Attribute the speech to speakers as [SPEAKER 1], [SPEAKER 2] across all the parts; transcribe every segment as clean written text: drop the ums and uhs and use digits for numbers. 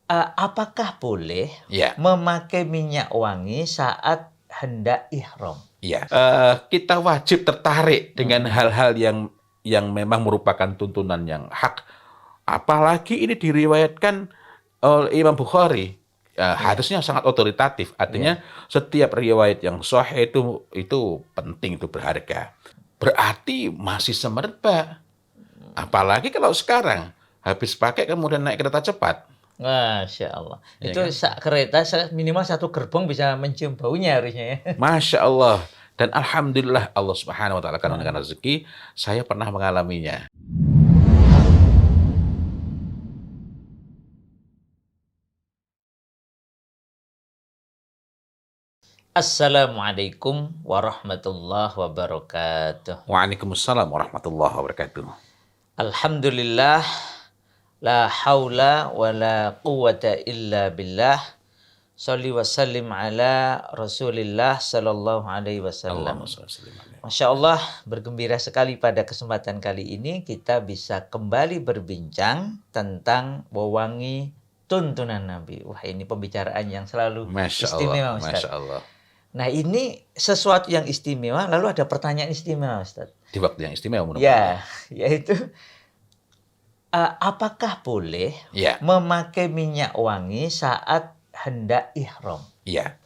[SPEAKER 1] Apakah boleh
[SPEAKER 2] Ya,
[SPEAKER 1] memakai minyak wangi saat hendak ihram?
[SPEAKER 2] ya. Kita wajib tertarik dengan
[SPEAKER 1] Mhm.
[SPEAKER 2] hal-hal yang memang merupakan tuntunan yang hak. Apalagi ini diriwayatkan oleh Imam Bukhari.
[SPEAKER 1] Iya,
[SPEAKER 2] Hadisnya sangat otoritatif. Artinya
[SPEAKER 1] iya.
[SPEAKER 2] setiap riwayat yang sahih itu penting, itu berharga. Berarti masih semerbak. Apalagi kalau sekarang habis pakai kemudian naik kereta cepat,
[SPEAKER 1] Masya Allah.
[SPEAKER 2] ya
[SPEAKER 1] Itu
[SPEAKER 2] kan?
[SPEAKER 1] sak kereta minimal satu gerbong bisa mencium baunya harusnya ya.
[SPEAKER 2] Masya Allah. Dan Alhamdulillah Allah Subhanahu Wa Taala akan
[SPEAKER 1] Heeh.
[SPEAKER 2] memberikan rezeki. Saya pernah mengalaminya.
[SPEAKER 1] Assalamualaikum warahmatullahi wabarakatuh.
[SPEAKER 2] Waalaikumsalam warahmatullahi wabarakatuh.
[SPEAKER 1] Alhamdulillah, la haula wa la quwata illa billah. Sholli wa sallim ala Rasulillah sallallahu alaihi
[SPEAKER 2] Allahumma
[SPEAKER 1] wasallam.
[SPEAKER 2] shalli wa sallim alaihi.
[SPEAKER 1] Masya Allah, bergembira sekali pada kesempatan kali ini kita bisa kembali berbincang tentang wewangi tuntunan Nabi. Wah, ini pembicaraan yang selalu
[SPEAKER 2] Masya Allah,
[SPEAKER 1] istimewa,
[SPEAKER 2] Masya
[SPEAKER 1] Ustaz.
[SPEAKER 2] Allah.
[SPEAKER 1] Nah, ini sesuatu yang istimewa, lalu ada pertanyaan istimewa, Ustaz.
[SPEAKER 2] Di waktu yang istimewa mudah-mudahan ya.
[SPEAKER 1] Ya, yaitu apakah boleh
[SPEAKER 2] Iya,
[SPEAKER 1] memakai minyak wangi saat hendak ihram?
[SPEAKER 2] iya.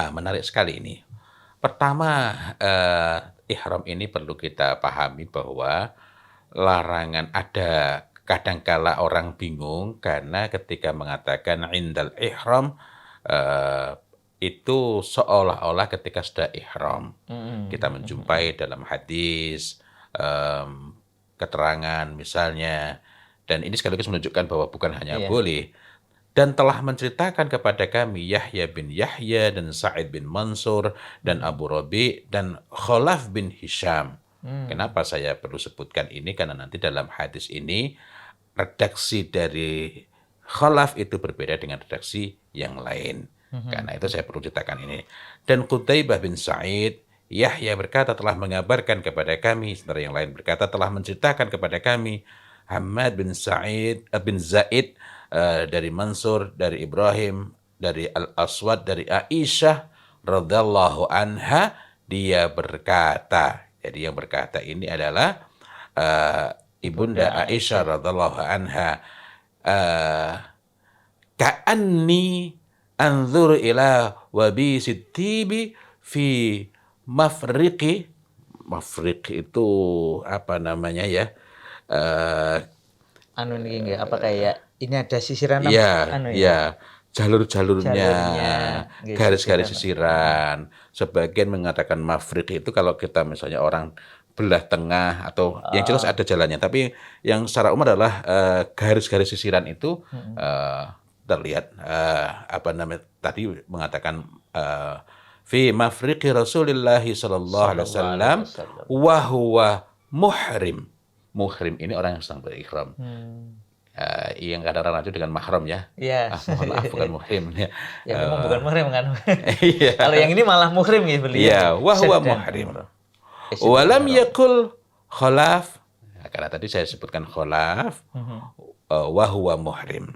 [SPEAKER 2] Menarik sekali ini. Pertama, ihram ini perlu kita pahami bahwa larangan ada kadangkala orang bingung karena ketika mengatakan indal ihram eh, itu seolah-olah ketika sudah ihram. Kita
[SPEAKER 1] Mhm, mhm.
[SPEAKER 2] menjumpai dalam hadis keterangan misalnya, dan ini sekaligus menunjukkan bahwa bukan hanya
[SPEAKER 1] Iya.
[SPEAKER 2] boleh, dan telah menceritakan kepada kami Yahya bin Yahya dan Sa'id bin Mansur dan
[SPEAKER 1] Mhm.
[SPEAKER 2] Abu Rabi dan Khalaf bin Hisham.
[SPEAKER 1] Mmm.
[SPEAKER 2] Kenapa saya perlu sebutkan ini? Karena nanti dalam hadis ini redaksi dari Khalaf itu berbeda dengan redaksi yang lain.
[SPEAKER 1] Mhm,
[SPEAKER 2] Karena itu
[SPEAKER 1] mhm.
[SPEAKER 2] saya perlu ceritakan ini. Dan Qutaibah bin Sa'id, Yahya berkata telah mengabarkan kepada kami, sementara yang lain berkata telah menceritakan kepada kami, Hamad bin Sa'id bin Zaid dari Mansur, dari Ibrahim, dari Al-Aswad, dari Aisyah radhiyallahu anha, dia berkata. Jadi yang berkata ini adalah
[SPEAKER 1] Ibunda
[SPEAKER 2] Ibunda Aisyah
[SPEAKER 1] Aisyah.
[SPEAKER 2] radhiyallahu anha, uh, ka'anni anzur ila wabisit tibi fi mafriqi. Mafriq itu apa namanya ya? Eh,
[SPEAKER 1] Anu niki nggih, apa kayak ini ada sisiran
[SPEAKER 2] Ya,
[SPEAKER 1] anu ya,
[SPEAKER 2] ya, jalur-jalurnya,
[SPEAKER 1] jalurnya, nggih
[SPEAKER 2] garis-garis
[SPEAKER 1] sisiran, heeh.
[SPEAKER 2] sisiran. Sebagian mengatakan mafriq itu kalau kita misalnya orang belah tengah atau yang jelas
[SPEAKER 1] Heeh,
[SPEAKER 2] ada jalannya. Tapi yang secara umum adalah garis-garis sisiran itu
[SPEAKER 1] mhm.
[SPEAKER 2] eh, terlihat apa namanya tadi mengatakan fi mafriqi Rasulillah sallallahu alaihi
[SPEAKER 1] Sallallahu alaihi
[SPEAKER 2] wasallam
[SPEAKER 1] wasallam.
[SPEAKER 2] wa huwa muhrim. Muhrim ini orang yang sedang berihram.
[SPEAKER 1] Mmm.
[SPEAKER 2] Yang kadang-kadang lanjut dengan mahram ya.
[SPEAKER 1] Iya.
[SPEAKER 2] Mohon maaf bukan muhrim ya.
[SPEAKER 1] Ya memang bukan muhrim kan.
[SPEAKER 2] Iya.
[SPEAKER 1] Kalau yang ini malah muhrim ya beliau
[SPEAKER 2] Iya,
[SPEAKER 1] nih,
[SPEAKER 2] wa huwa
[SPEAKER 1] sedang
[SPEAKER 2] muhrim.
[SPEAKER 1] umroh. Sedang
[SPEAKER 2] Walam
[SPEAKER 1] ihram.
[SPEAKER 2] yakul khalaf. Nah, karena tadi saya sebutkan khalaf,
[SPEAKER 1] Mhm.
[SPEAKER 2] wa huwa muhrim.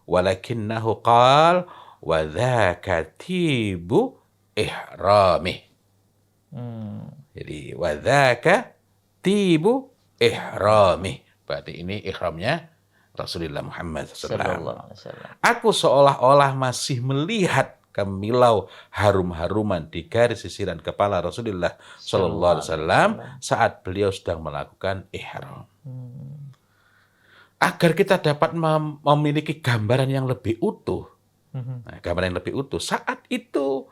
[SPEAKER 2] Walakinnahu qal wa dzaka tibu ihramih.
[SPEAKER 1] Mmm.
[SPEAKER 2] Jadi wa dzaka tibu ihramih. Berarti ini ihramnya Rasulullah Muhammad SAW.
[SPEAKER 1] Sallallahu alaihi wasallam.
[SPEAKER 2] Aku seolah-olah masih melihat kemilau harum-haruman di garis sisiran kepala Rasulullah Shallallahu
[SPEAKER 1] Sallallahu
[SPEAKER 2] Alaihi
[SPEAKER 1] alaihi
[SPEAKER 2] Wasallam
[SPEAKER 1] wasallam.
[SPEAKER 2] saat beliau sedang melakukan ihram.
[SPEAKER 1] Mmm.
[SPEAKER 2] Agar kita dapat memiliki gambaran yang lebih utuh,
[SPEAKER 1] Mhm.
[SPEAKER 2] nah, gambaran yang lebih utuh. Saat itu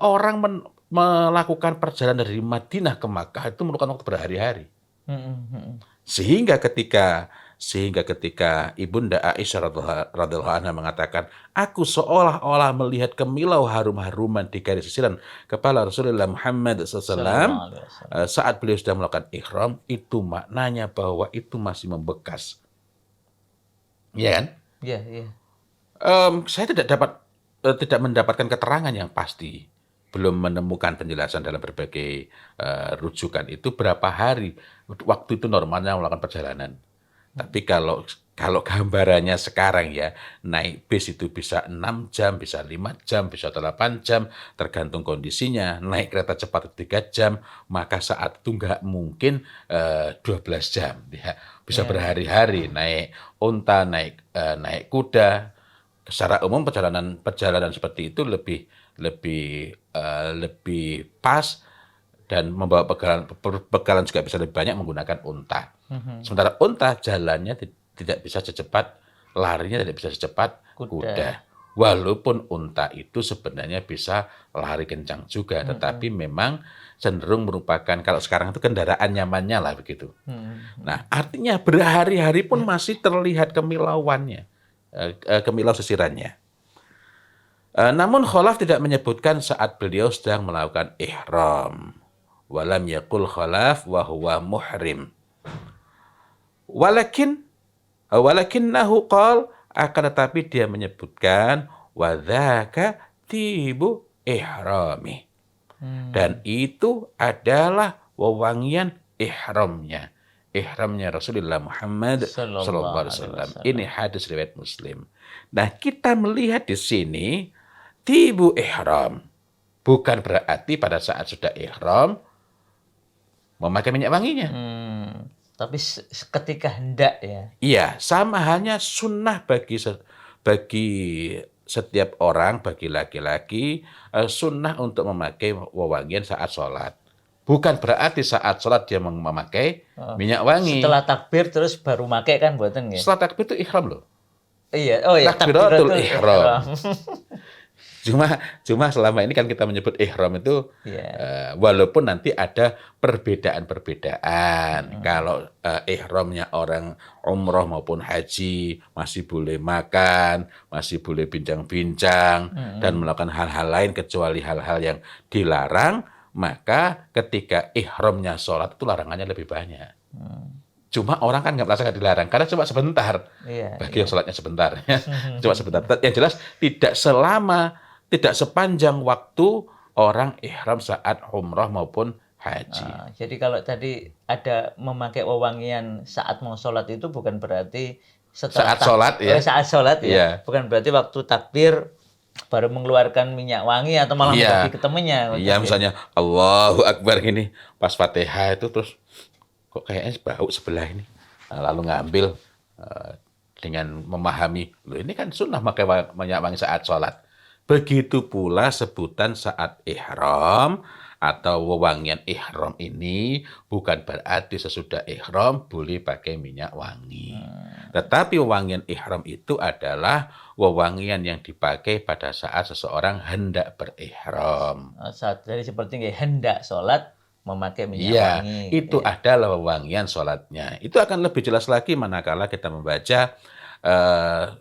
[SPEAKER 2] orang melakukan perjalanan dari Madinah ke Makkah itu memerlukan waktu berhari-hari.
[SPEAKER 1] Mhm, mhm.
[SPEAKER 2] Sehingga ketika Ibunda Aisyah radhiyallahu anha mengatakan, aku seolah-olah melihat kemilau harum-haruman di garis sisiran kepala Rasulullah Muhammad
[SPEAKER 1] Sallallahu
[SPEAKER 2] SAW
[SPEAKER 1] alaihi wasallam.
[SPEAKER 2] saat beliau sedang melakukan ihram, itu maknanya bahwa itu masih membekas. Ya kan?
[SPEAKER 1] Iya, iya.
[SPEAKER 2] Saya tidak mendapatkan keterangan yang pasti. Belum menemukan penjelasan dalam berbagai rujukan itu berapa hari waktu itu normalnya melakukan perjalanan. Tapi kalau Kalau gambarannya sekarang ya, naik bis itu bisa 6 jam, bisa 5 jam, bisa 8 jam, tergantung kondisinya. Naik kereta cepat 3 jam, maka saat itu nggak mungkin 12 jam. Ya. Bisa
[SPEAKER 1] Ya.
[SPEAKER 2] berhari-hari naik unta, naik kuda. Secara umum perjalanan seperti itu lebih pas dan membawa pegalan juga bisa lebih banyak menggunakan unta.
[SPEAKER 1] Mhm.
[SPEAKER 2] Sementara unta jalannya tidak bisa secepat, larinya tidak bisa secepat
[SPEAKER 1] Kuda.
[SPEAKER 2] kuda. Walaupun unta itu sebenarnya bisa lari kencang juga, tetapi
[SPEAKER 1] Mhm.
[SPEAKER 2] memang cenderung merupakan kalau sekarang itu kendaraan nyamannya lah begitu.
[SPEAKER 1] Mhm.
[SPEAKER 2] Nah, artinya berhari-hari pun masih terlihat kemilauannya, kemilau sisirannya. Namun Khalaf tidak menyebutkan saat beliau sedang melakukan ihram. Walam yakul Khalaf wa huwa muhrim. Walakin walakinnahu qal, akan tetapi dia menyebutkan wa dzaka tibu ihrami. Dan
[SPEAKER 1] Hmm.
[SPEAKER 2] itu adalah wewangian ihramnya. Ihramnya Rasulullah Muhammad sallallahu
[SPEAKER 1] Sallallahu
[SPEAKER 2] alaihi
[SPEAKER 1] alaihi
[SPEAKER 2] wasallam. Ini
[SPEAKER 1] wasallam.
[SPEAKER 2] hadis riwayat Muslim. Nah, kita melihat di sini tibu ihram. Bukan berarti pada saat sudah ihram memakai minyak wanginya.
[SPEAKER 1] Tapi ketika hendak ya.
[SPEAKER 2] Iya, sama halnya sunnah bagi setiap orang, bagi laki-laki, sunnah untuk memakai wewangian saat sholat. Bukan berarti saat sholat dia memakai
[SPEAKER 1] Oh,
[SPEAKER 2] minyak wangi.
[SPEAKER 1] setelah takbir terus baru make kan mboten nggih?
[SPEAKER 2] Setelah takbir itu ihram loh.
[SPEAKER 1] Iya, oh ya
[SPEAKER 2] Takbiratul
[SPEAKER 1] takbiratul ihram.
[SPEAKER 2] ihram. Cuma selama ini kan kita menyebut ihram itu
[SPEAKER 1] Iya.
[SPEAKER 2] walaupun nanti ada perbedaan-perbedaan. Kalau ihramnya orang umroh maupun haji masih boleh makan, masih boleh bincang-bincang dan
[SPEAKER 1] Mhm.
[SPEAKER 2] melakukan hal-hal lain kecuali hal-hal yang dilarang, maka ketika ihramnya sholat itu larangannya lebih banyak.
[SPEAKER 1] Hmm.
[SPEAKER 2] Cuma orang kan nggak merasakan dilarang karena cuma sebentar.
[SPEAKER 1] Iya,
[SPEAKER 2] Bagi yang
[SPEAKER 1] iya.
[SPEAKER 2] sholatnya sebentar, ya. Cuma sebentar. Yang jelas tidak sepanjang waktu orang ihram saat umrah maupun haji.
[SPEAKER 1] Jadi kalau tadi ada memakai wewangian saat mau sholat itu bukan berarti
[SPEAKER 2] Saat sholat ya.
[SPEAKER 1] saat sholat ya,
[SPEAKER 2] Iya.
[SPEAKER 1] bukan berarti waktu takbir baru mengeluarkan minyak wangi atau malah
[SPEAKER 2] Iya.
[SPEAKER 1] membagi ke temennya.
[SPEAKER 2] Iya, misalnya Allahu Akbar gini, pas Fatihah itu terus kok kayaknya bau sebelah ini. Nah, lalu ngambil eh, dengan memahami, loh ini kan sunnah pakai minyak wangi saat sholat. Begitu pula sebutan saat ihram atau wewangian ihram ini bukan berarti sesudah ihram boleh pakai minyak wangi. Tetapi wewangian ihram itu adalah wewangian yang dipakai pada saat seseorang hendak berihram.
[SPEAKER 1] Jadi seperti nggih hendak sholat memakai minyak
[SPEAKER 2] Iya,
[SPEAKER 1] wangi.
[SPEAKER 2] itu
[SPEAKER 1] Ya.
[SPEAKER 2] adalah wewangian sholatnya. Itu akan lebih jelas lagi manakala kita membaca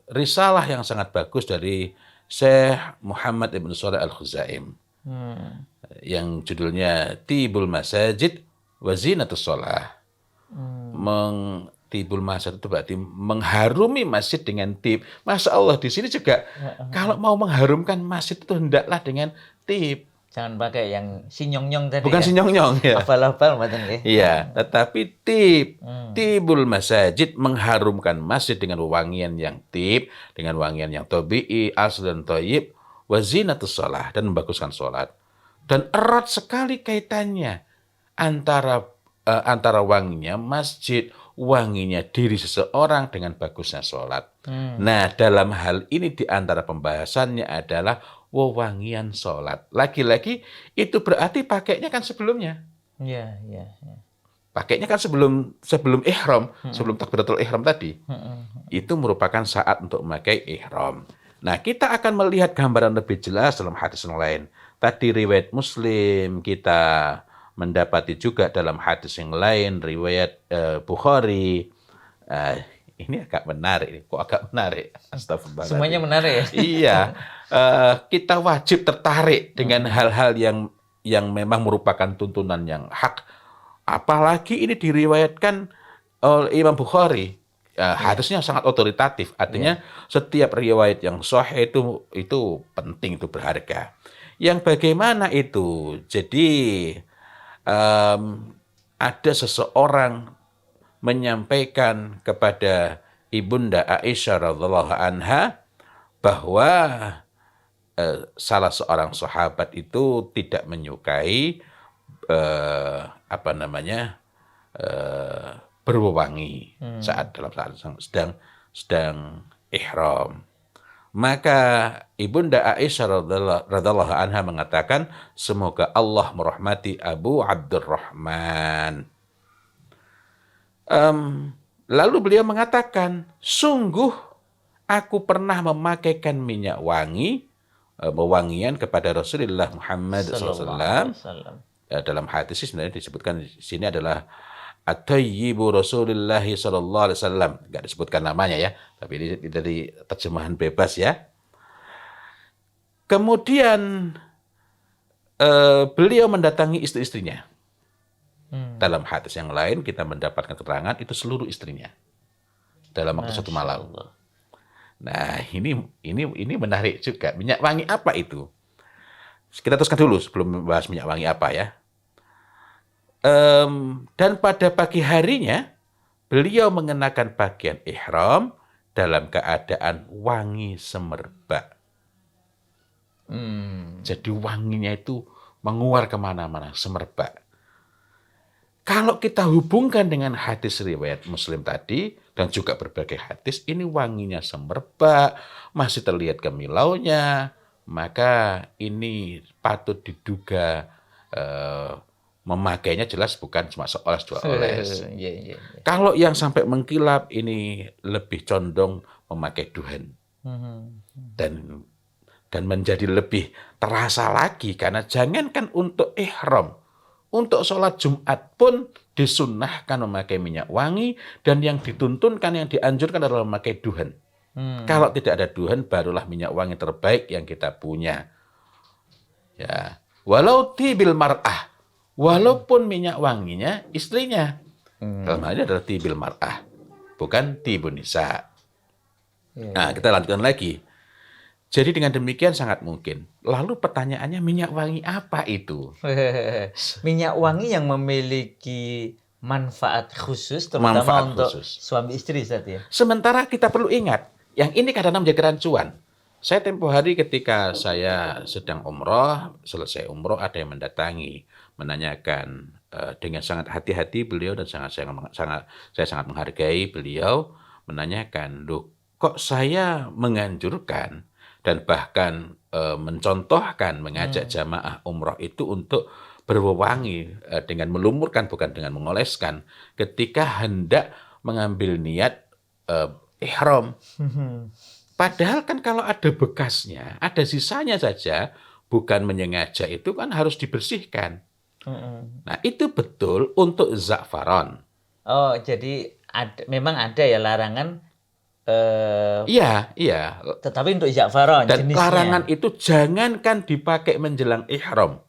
[SPEAKER 2] risalah yang sangat bagus dari Syekh Muhammad Ibn Shalih Al-Khuzaim
[SPEAKER 1] Hmm.
[SPEAKER 2] yang judulnya Tibul Masajid wa Zinatus Shalah. Tibul masjid itu berarti mengharumi masjid dengan tib. Masya Allah, di sini juga kalau mau mengharumkan masjid itu hendaklah dengan tib.
[SPEAKER 1] Jangan pakai yang sinyong-nyong tadi
[SPEAKER 2] Bukan
[SPEAKER 1] ya.
[SPEAKER 2] sinyong-nyong ya.
[SPEAKER 1] Hafal-hafal mboten nggih.
[SPEAKER 2] Iya, tetapi tib.
[SPEAKER 1] Hmm.
[SPEAKER 2] Tibul masajid, mengharumkan masjid dengan wangian yang tib, dengan wangian yang tabi'i, asl dan thayyib, wa zinatus shalah, dan membaguskan sholat. Dan erat sekali kaitannya antara wanginya masjid, wanginya diri seseorang dengan bagusnya sholat. Nah, dalam hal ini di antara pembahasannya adalah wewangian sholat. Lagi-lagi itu berarti pakainya kan sebelumnya.
[SPEAKER 1] Iya, iya, iya.
[SPEAKER 2] Pakainya kan sebelum ihram, sebelum takbiratul ihram tadi. Itu merupakan saat untuk memakai ihram. Nah, kita akan melihat gambaran lebih jelas dalam hadis yang lain. Tadi riwayat Muslim, kita mendapati juga dalam hadis yang lain riwayat Bukhari. Ini agak menarik, kok agak menarik? Astagfirullahaladzim.
[SPEAKER 1] Semuanya menarik ya.
[SPEAKER 2] Iya, kita wajib tertarik dengan hal-hal yang memang merupakan tuntunan yang hak. Apalagi ini diriwayatkan oleh Imam Bukhari. Hadisnya sangat otoritatif. Artinya setiap riwayat yang sahih itu penting, itu berharga. Yang bagaimana itu? Jadi ada seseorang menyampaikan kepada Ibunda Aisyah radhiyallahu anha bahwa salah seorang sahabat itu tidak menyukai apa namanya berwewangi saat sedang ihram. Maka Ibunda Aisyah radhiyallahu anha mengatakan, semoga Allah merahmati Abu Abdurrahman. Lalu beliau mengatakan, sungguh aku pernah memakaikan minyak wangi, wewangian kepada Rasulullah Muhammad SAW. Dalam hadis sebenarnya disebutkan di sini adalah At-Tayyibu Rasulullah sallallahu alaihi wasallam. Enggak disebutkan namanya ya, tapi ini dari terjemahan bebas ya. Kemudian beliau mendatangi istri-istrinya. Dalam hadis yang lain kita mendapatkan keterangan itu seluruh istrinya dalam waktu satu malam. Nah, ini menarik juga. Minyak wangi apa itu? Kita teruskan dulu sebelum membahas minyak wangi apa ya. Dan pada pagi harinya beliau mengenakan pakaian ihram dalam keadaan wangi semerbak. Jadi wanginya itu menguar kemana-mana, semerbak. Kalau kita hubungkan dengan hadis riwayat Muslim tadi dan juga berbagai hadis, ini wanginya semerbak, masih terlihat kemilaunya, maka ini patut diduga memakainya jelas bukan cuma seoles dua oles. Kalau yang sampai mengkilap ini lebih condong memakai duhan. Dan menjadi lebih terasa lagi karena jangankan untuk ihram, untuk sholat Jumat pun disunnahkan memakai minyak wangi, dan yang dituntunkan, yang dianjurkan adalah memakai duhan. Kalau tidak ada duhan, barulah minyak wangi terbaik yang kita punya. Ya, walau tibil mar'ah, walaupun minyak wanginya istrinya. Dalam hal ini adalah tibil mar'ah, bukan tibun nisa. Nah, kita lanjutkan lagi. Jadi dengan demikian sangat mungkin. Lalu pertanyaannya, minyak wangi apa itu?
[SPEAKER 1] Minyak wangi yang memiliki manfaat khusus, terutama untuk suami istri, Ustaz ya.
[SPEAKER 2] Sementara kita perlu ingat, yang ini kadang-kadang menjadi rancuan. Saya tempo hari ketika saya sedang umroh, selesai umroh ada yang mendatangi, menanyakan dengan sangat hati-hati beliau, dan saya sangat menghargai beliau, menanyakan, loh kok saya menganjurkan dan bahkan mencontohkan mengajak jamaah umroh itu untuk berwewangi dengan melumurkan, bukan dengan mengoleskan, ketika hendak mengambil niat ihram. Padahal kan kalau ada bekasnya, ada sisanya saja, bukan menyengaja, itu kan harus dibersihkan. Nah, itu betul untuk za'faron.
[SPEAKER 1] Oh, jadi memang ada ya larangan.
[SPEAKER 2] Iya.
[SPEAKER 1] Tetapi untuk za'faron
[SPEAKER 2] dan
[SPEAKER 1] jenisnya.
[SPEAKER 2] Larangan itu jangankan dipakai menjelang ihram.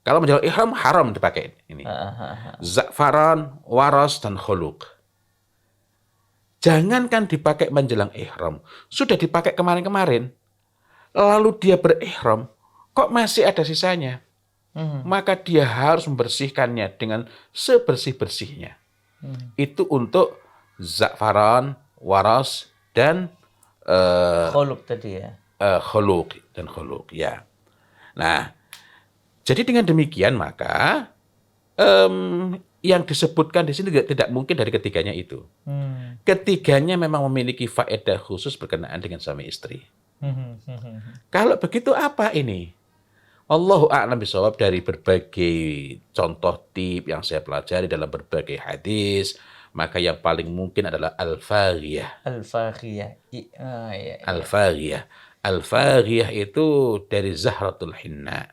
[SPEAKER 2] Kalau menjelang ihram haram dipakai ini. Za'faron, waras, dan khuluq. Jangankan dipakai menjelang ihram, sudah dipakai kemarin-kemarin, lalu dia berihram, kok masih ada sisanya? Maka dia harus membersihkannya dengan sebersih-bersihnya. Itu untuk za'faron, waras, dan
[SPEAKER 1] khuluq tadi ya.
[SPEAKER 2] Khuluq dan khuluq, ya. Nah, jadi dengan demikian maka yang disebutkan di sini tidak mungkin dari ketiganya itu. Ketiganya memang memiliki faedah khusus berkenaan dengan suami istri. Kalau begitu apa ini? Allahu a'lam bishawab, dari berbagai contoh tip yang saya pelajari dalam berbagai hadis, maka yang paling mungkin adalah al-faghiyah. Al-faghiyah. Al-faghiyah itu dari zahratul hinna.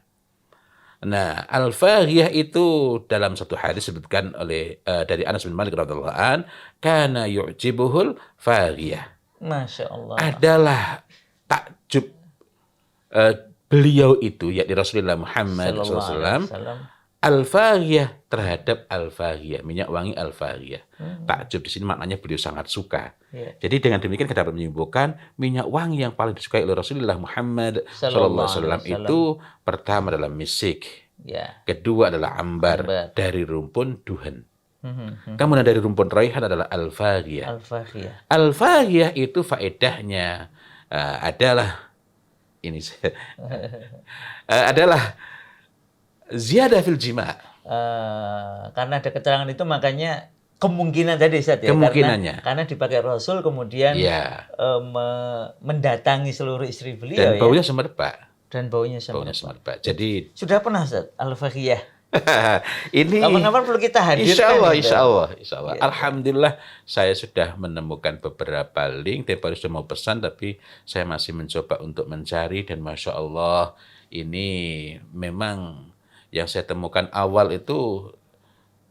[SPEAKER 2] Nah, al-faghiyah itu dalam satu hadis disebutkan oleh dari Anas bin Malik radhiyallahu an, kana yu'jibuhul faghiyah.
[SPEAKER 1] Masya Allah.
[SPEAKER 2] Adalah takjub beliau itu, yakni Rasulullah Muhammad SAW, al-faghiyah, terhadap al-faghiyah, minyak wangi al-faghiyah. Takjub di sini maknanya beliau sangat suka. Jadi dengan demikian kita dapat menyimpulkan minyak wangi yang paling disukai oleh Rasulullah Muhammad SAW itu pertama adalah misik, kedua adalah ambar dari rumpun duhan. Kemudian dari rumpun raihan adalah al-faghiyah.
[SPEAKER 1] Al-Faghiyah.
[SPEAKER 2] Al-faghiyah itu faedahnya adalah ini adalah ziyadah fil jima'.
[SPEAKER 1] Karena ada keterangan itu makanya kemungkinan tadi Ustaz ya,
[SPEAKER 2] Kemungkinannya.
[SPEAKER 1] karena dipakai Rasul kemudian
[SPEAKER 2] Iya.
[SPEAKER 1] mendatangi seluruh istri beliau
[SPEAKER 2] Dan
[SPEAKER 1] ya,
[SPEAKER 2] baunya semerbak.
[SPEAKER 1] dan baunya
[SPEAKER 2] Baunya
[SPEAKER 1] sama.
[SPEAKER 2] semerbak. Jadi
[SPEAKER 1] Sudah pernah Ustaz Al-Faghiyah?
[SPEAKER 2] ini
[SPEAKER 1] Kapan-kapan perlu kita hadirkan.
[SPEAKER 2] insya Allah,
[SPEAKER 1] itu.
[SPEAKER 2] insya Allah, insya Allah.
[SPEAKER 1] Ya.
[SPEAKER 2] Alhamdulillah saya sudah menemukan beberapa link. Tiap hari sudah mau pesan, tapi saya masih mencoba untuk mencari. Dan Masya Allah, ini memang yang saya temukan awal itu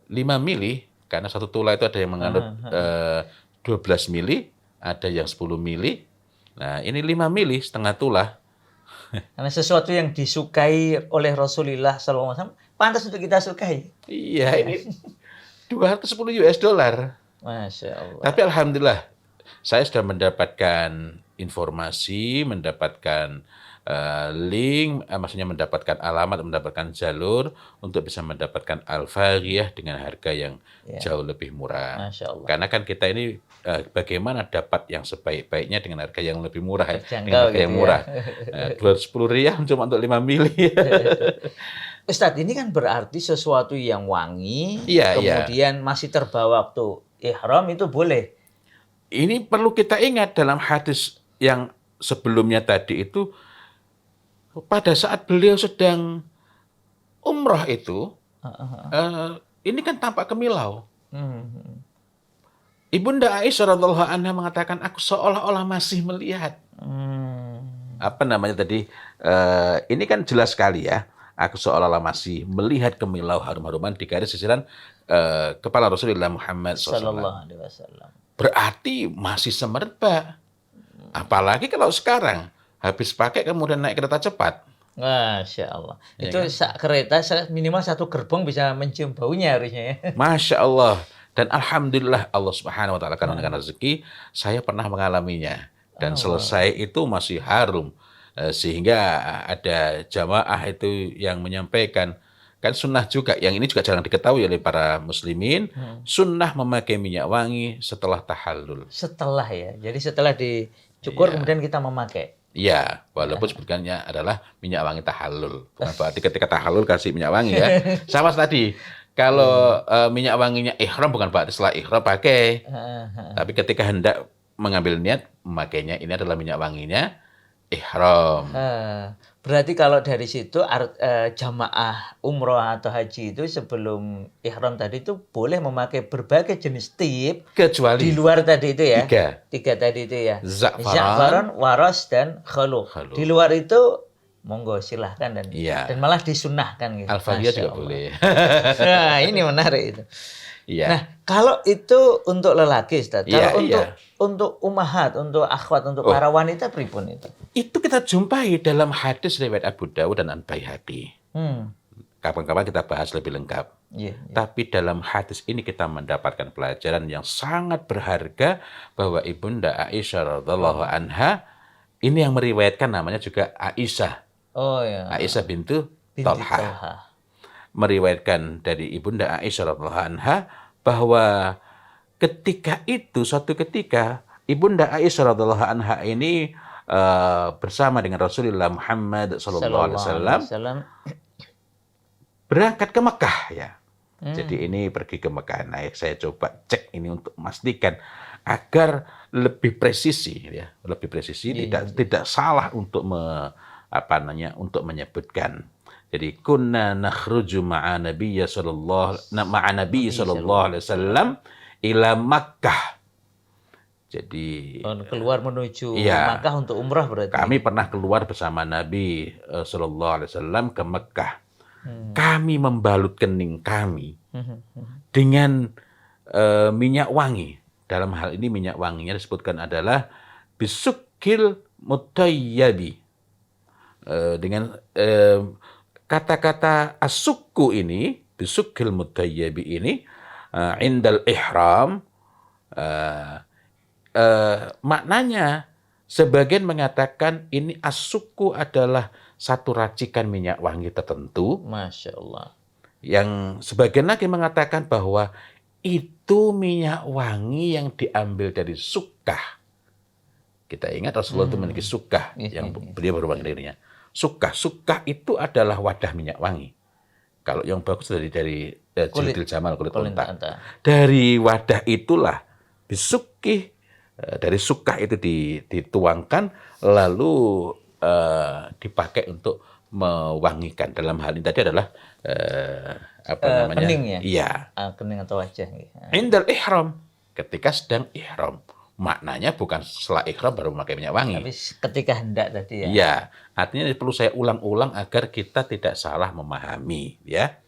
[SPEAKER 2] 5 mili. Karena satu tula itu ada yang mengandung 12 mili, ada yang 10 mili. Nah ini 5 mili, setengah tula.
[SPEAKER 1] Karena sesuatu yang disukai oleh Rasulullah SAW pantas untuk kita sukai.
[SPEAKER 2] Iya, ini 210 US dollar.
[SPEAKER 1] Masya Allah.
[SPEAKER 2] Tapi alhamdulillah saya sudah mendapatkan informasi, mendapatkan link, maksudnya mendapatkan alamat, mendapatkan jalur untuk bisa mendapatkan al-faghiyah dengan harga yang jauh lebih murah.
[SPEAKER 1] Masya Allah.
[SPEAKER 2] Karena kan kita ini bagaimana dapat yang sebaik-baiknya dengan harga yang lebih murah,
[SPEAKER 1] Terjangkau
[SPEAKER 2] dengan harga
[SPEAKER 1] gitu
[SPEAKER 2] yang
[SPEAKER 1] ya.
[SPEAKER 2] murah. 210 riyal cuma untuk 5 mili.
[SPEAKER 1] Ustadz, ini kan berarti sesuatu yang wangi,
[SPEAKER 2] Iya,
[SPEAKER 1] kemudian masih terbawa waktu ihram itu boleh.
[SPEAKER 2] Ini perlu kita ingat dalam hadis yang sebelumnya tadi itu, pada saat beliau sedang umrah itu, ini kan tampak kemilau. Ibunda Aisyah radhiallahu anha mengatakan, aku seolah-olah masih melihat. Apa namanya tadi? Ini kan jelas sekali ya. Aku seolah-olah masih melihat kemilau harum-haruman di garis sisiran kepala Rasulullah Muhammad SAW. Berarti masih semerbak. Apalagi kalau sekarang habis pakai kemudian naik kereta cepat.
[SPEAKER 1] Masya Allah.
[SPEAKER 2] Ya
[SPEAKER 1] Itu
[SPEAKER 2] kan?
[SPEAKER 1] kereta minimal satu gerbong bisa mencium baunya harusnya ya.
[SPEAKER 2] Masya Allah. Dan alhamdulillah Allah Subhanahu wa taala karena rezeki saya pernah mengalaminya dan selesai itu masih harum. Sehingga ada jamaah itu yang menyampaikan, kan sunnah juga, yang ini juga jarang diketahui oleh para muslimin, sunnah memakai minyak wangi setelah tahallul.
[SPEAKER 1] Setelah ya, jadi setelah dicukur kemudian kita memakai.
[SPEAKER 2] Iya, walaupun sebetulnya adalah minyak wangi tahallul. Bukan berarti ketika tahallul kasih minyak wangi ya. Sama tadi, kalau minyak wanginya ihram bukan berarti setelah ihram pakai. Tapi ketika hendak mengambil niat, memakainya ini adalah minyak wanginya ihram.
[SPEAKER 1] Berarti kalau dari situ jamaah umroh atau haji itu sebelum ihram tadi itu boleh memakai berbagai jenis tip,
[SPEAKER 2] kecuali
[SPEAKER 1] di luar tadi itu ya.
[SPEAKER 2] Tiga
[SPEAKER 1] tadi itu ya.
[SPEAKER 2] Za'faran,
[SPEAKER 1] waras, dan khuluq. Di luar itu monggo silahkan dan malah disunnahkan gitu.
[SPEAKER 2] Al-faghiyah juga boleh.
[SPEAKER 1] Nah, ini menarik itu.
[SPEAKER 2] Iya.
[SPEAKER 1] Nah, kalau itu untuk lelaki, Ustaz. Kalau
[SPEAKER 2] Iya,
[SPEAKER 1] untuk ummahat, untuk akhwat, untuk para wanita pripun itu?
[SPEAKER 2] Itu kita jumpai dalam hadis riwayat Abu Dawud dan Al-Baihaqi. Kapan-kapan kita bahas lebih lengkap. Tapi dalam hadis ini kita mendapatkan pelajaran yang sangat berharga bahwa Ibunda Aisyah radhiallahu anha ini yang meriwayatkan namanya juga Aisyah.
[SPEAKER 1] Oh ya.
[SPEAKER 2] Aisyah bintu Thalhah. Meriwayatkan dari Ibunda Aisyah radhiallahu anha bahwa ketika itu, suatu ketika Ibunda Aisyah radhiallahu anha ini bersama dengan Rasulullah Muhammad SAW berangkat ke Mekah ya. Jadi ini pergi ke Mekah. Nah, saya coba cek ini untuk memastikan agar lebih presisi ya, lebih presisi, tidak salah untuk untuk menyebutkan. Jadi kunna nakhruju ma'a Nabi sallallahu alaihi wasallam ila Makkah. Jadi
[SPEAKER 1] keluar menuju Makkah untuk umrah berarti.
[SPEAKER 2] Kami pernah keluar bersama Nabi sallallahu alaihi wasallam ke Makkah. Kami membalut kening kami dengan minyak wangi. Dalam hal ini minyak wanginya disebutkan adalah bisukil mutayyabi. Dengan kata-kata asukku ini, bisukil mutayyabi ini, indal ihram, maknanya sebagian mengatakan ini asukku adalah satu racikan minyak wangi tertentu.
[SPEAKER 1] Masya Allah.
[SPEAKER 2] Yang sebagian lagi mengatakan bahwa itu minyak wangi yang diambil dari sukah. Kita ingat Rasulullah itu memiliki sukah yang beliau berwangi dirinya. Sukah itu adalah wadah minyak wangi. Kalau yang bagus dari jildil jamal, kulit unta. Dari wadah itulah bisukih, dari sukah itu dituangkan lalu dipakai untuk mewangikan. Dalam hal ini tadi adalah apa namanya?
[SPEAKER 1] Kening ya?
[SPEAKER 2] Iya.
[SPEAKER 1] Kening atau wajah.
[SPEAKER 2] Indal ihram, ketika sedang ihram. Maknanya bukan setelah ihram baru memakai minyak wangi.
[SPEAKER 1] Tapi ketika hendak tadi ya.
[SPEAKER 2] Iya, artinya perlu saya ulang-ulang agar kita tidak salah memahami, ya.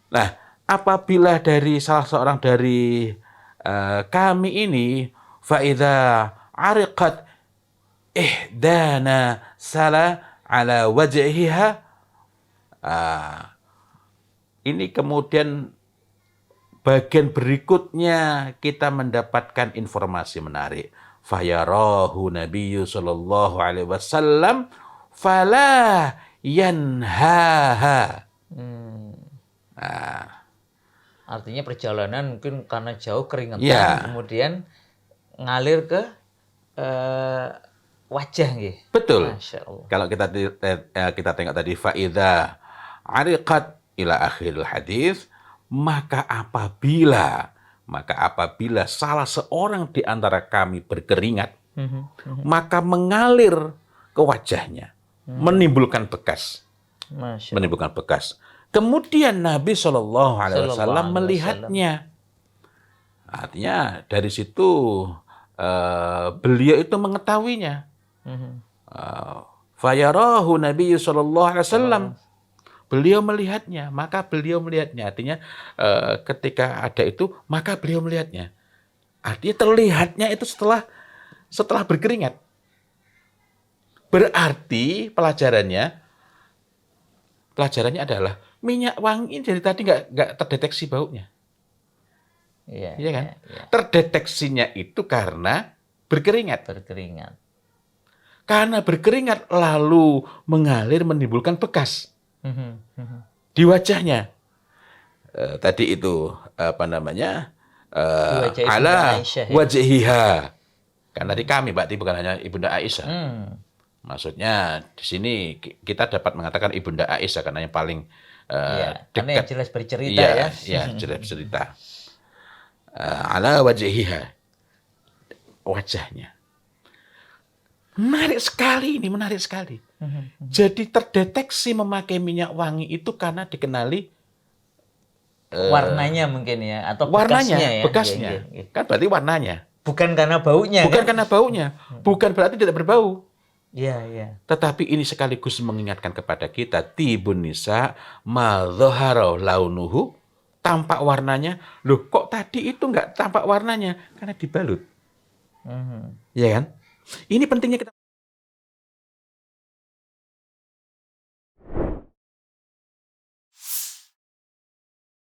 [SPEAKER 2] Nah, apabila dari salah seorang dari kami ini faidza ariqat ihdana sala ala wajhiha, ini kemudian bagian berikutnya kita mendapatkan informasi menarik. Fayarahu Nabiyyu sallallahu alaihi wasallam fala yanhaha.
[SPEAKER 1] Artinya perjalanan mungkin karena jauh keringetan,
[SPEAKER 2] Ya.
[SPEAKER 1] kemudian ngalir ke wajah nggih.
[SPEAKER 2] Betul.
[SPEAKER 1] Masya Allah.
[SPEAKER 2] Kalau kita tengok tadi faidza ariqat ila akhiril hadis, maka apabila salah seorang di antara kami berkeringat, maka mengalir ke wajahnya, menimbulkan bekas. Menimbulkan bekas. Kemudian Nabi Shallallahu Alaihi Wasallam melihatnya. Artinya dari situ beliau itu mengetahuinya. Fayarahu Nabi Shallallahu Alaihi Wasallam. Beliau melihatnya, maka beliau melihatnya. Artinya ketika ada itu, maka beliau melihatnya. Artinya terlihatnya itu setelah berkeringat. Berarti pelajarannya adalah minyak wangi ini dari tadi nggak terdeteksi baunya. Iya kan?
[SPEAKER 1] Iya.
[SPEAKER 2] Terdeteksinya itu karena berkeringat. Karena berkeringat lalu mengalir menimbulkan bekas di wajahnya. Tadi itu apa namanya? Ala wajhiha. Karena di kami berarti bukan hanya Ibunda Aisyah. Maksudnya di sini kita dapat mengatakan Ibunda Aisyah karena yang paling dekat.
[SPEAKER 1] Karena yang jelas bercerita ya.
[SPEAKER 2] Iya, jelas bercerita. Ala wajhiha. Wajahnya. Menarik sekali. Jadi terdeteksi memakai minyak wangi itu karena dikenali
[SPEAKER 1] warnanya mungkin ya, atau bekasnya ya.
[SPEAKER 2] Bekasnya. Kan berarti warnanya.
[SPEAKER 1] Bukan karena baunya.
[SPEAKER 2] Bukan berarti tidak berbau.
[SPEAKER 1] Iya.
[SPEAKER 2] Tetapi ini sekaligus mengingatkan kepada kita tibun nisa ma dhahara launuhu, tampak warnanya. Loh, kok tadi itu enggak tampak warnanya? Karena dibalut. Iya kan? Ini pentingnya kita